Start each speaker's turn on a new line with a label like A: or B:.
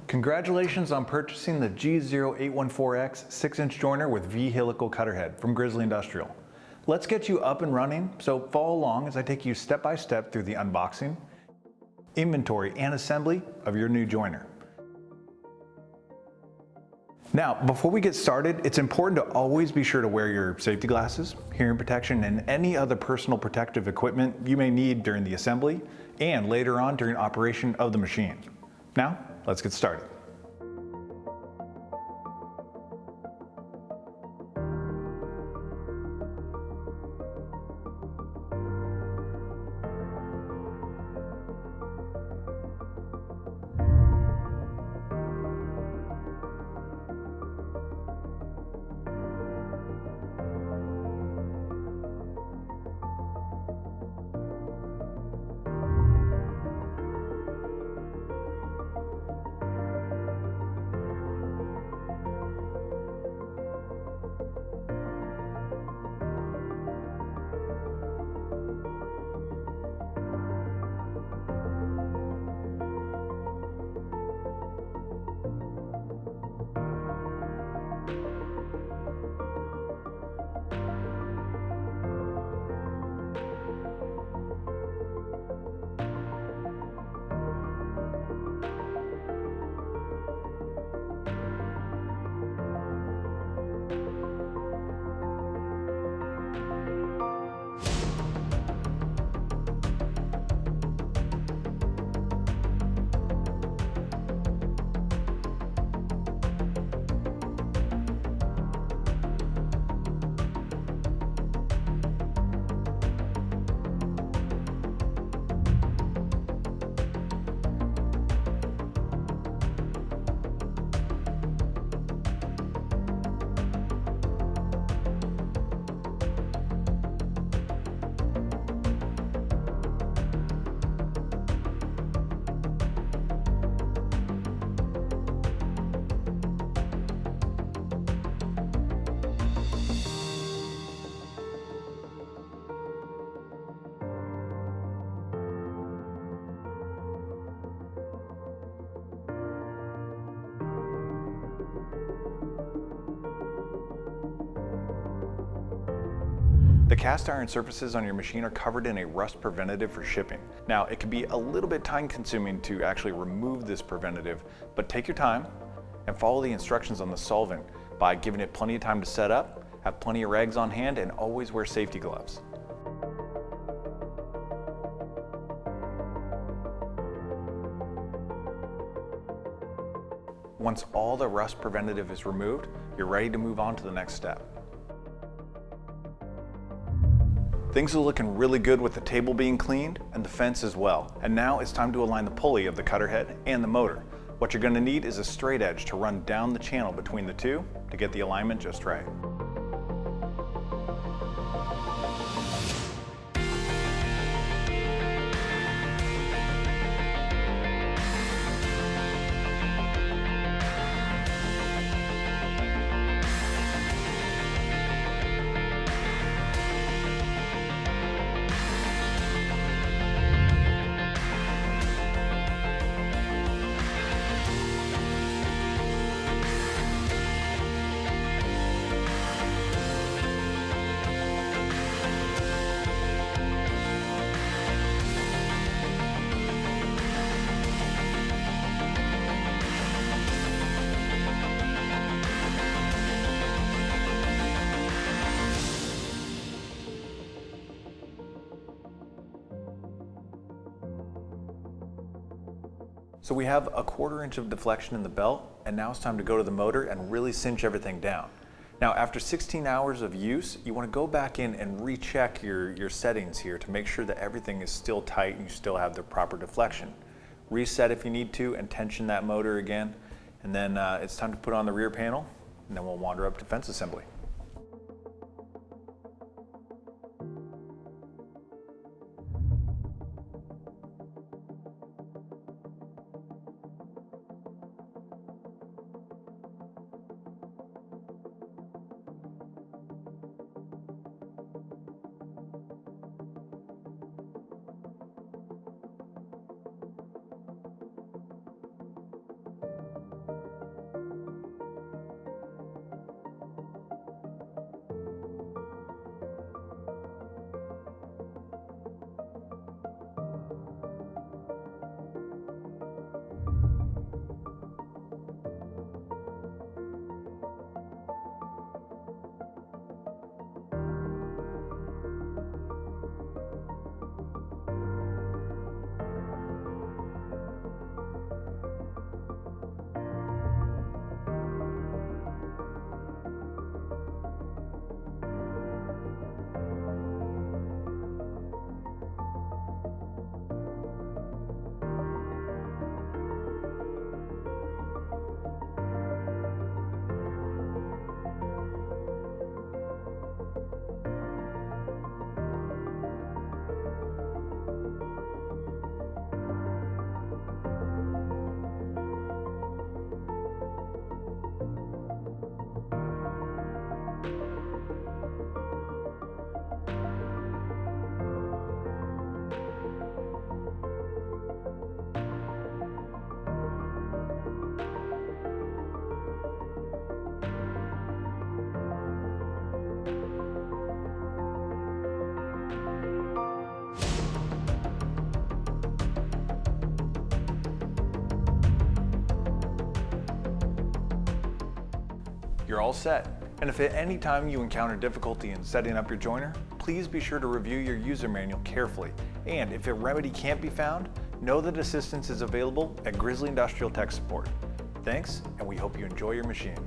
A: Congratulations on purchasing the G0814X 6-inch jointer with V-helical cutterhead from Grizzly Industrial. Let's get you up and running, so follow along as I take you step by step through the unboxing, inventory, and assembly of your new jointer. Now, before we get started, it's important to always be sure to wear your safety glasses, hearing protection, and any other personal protective equipment you may need during the assembly and later on during operation of the machine. Now, let's get started. The cast iron surfaces on your machine are covered in a rust preventative for shipping. Now, it can be a little bit time consuming to actually remove this preventative, but take your time and follow the instructions on the solvent by giving it plenty of time to set up, have plenty of rags on hand, and always wear safety gloves. Once all the rust preventative is removed, you're ready to move on to the next step. Things are looking really good with the table being cleaned and the fence as well. And now it's time to align the pulley of the cutter head and the motor. What you're going to need is a straight edge to run down the channel between the two to get the alignment just right. So we have a 1/4 inch of deflection in the belt, and now it's time to go to the motor and really cinch everything down. Now, after 16 hours of use, you want to go back in and recheck your settings here to make sure that everything is still tight and you still have the proper deflection. Reset if you need to and tension that motor again, and then it's time to put on the rear panel, and then we'll wander up to fence assembly. You're all set. And if at any time you encounter difficulty in setting up your jointer, please be sure to review your user manual carefully. And if a remedy can't be found, know that assistance is available at Grizzly Industrial Tech Support. Thanks, and we hope you enjoy your machine.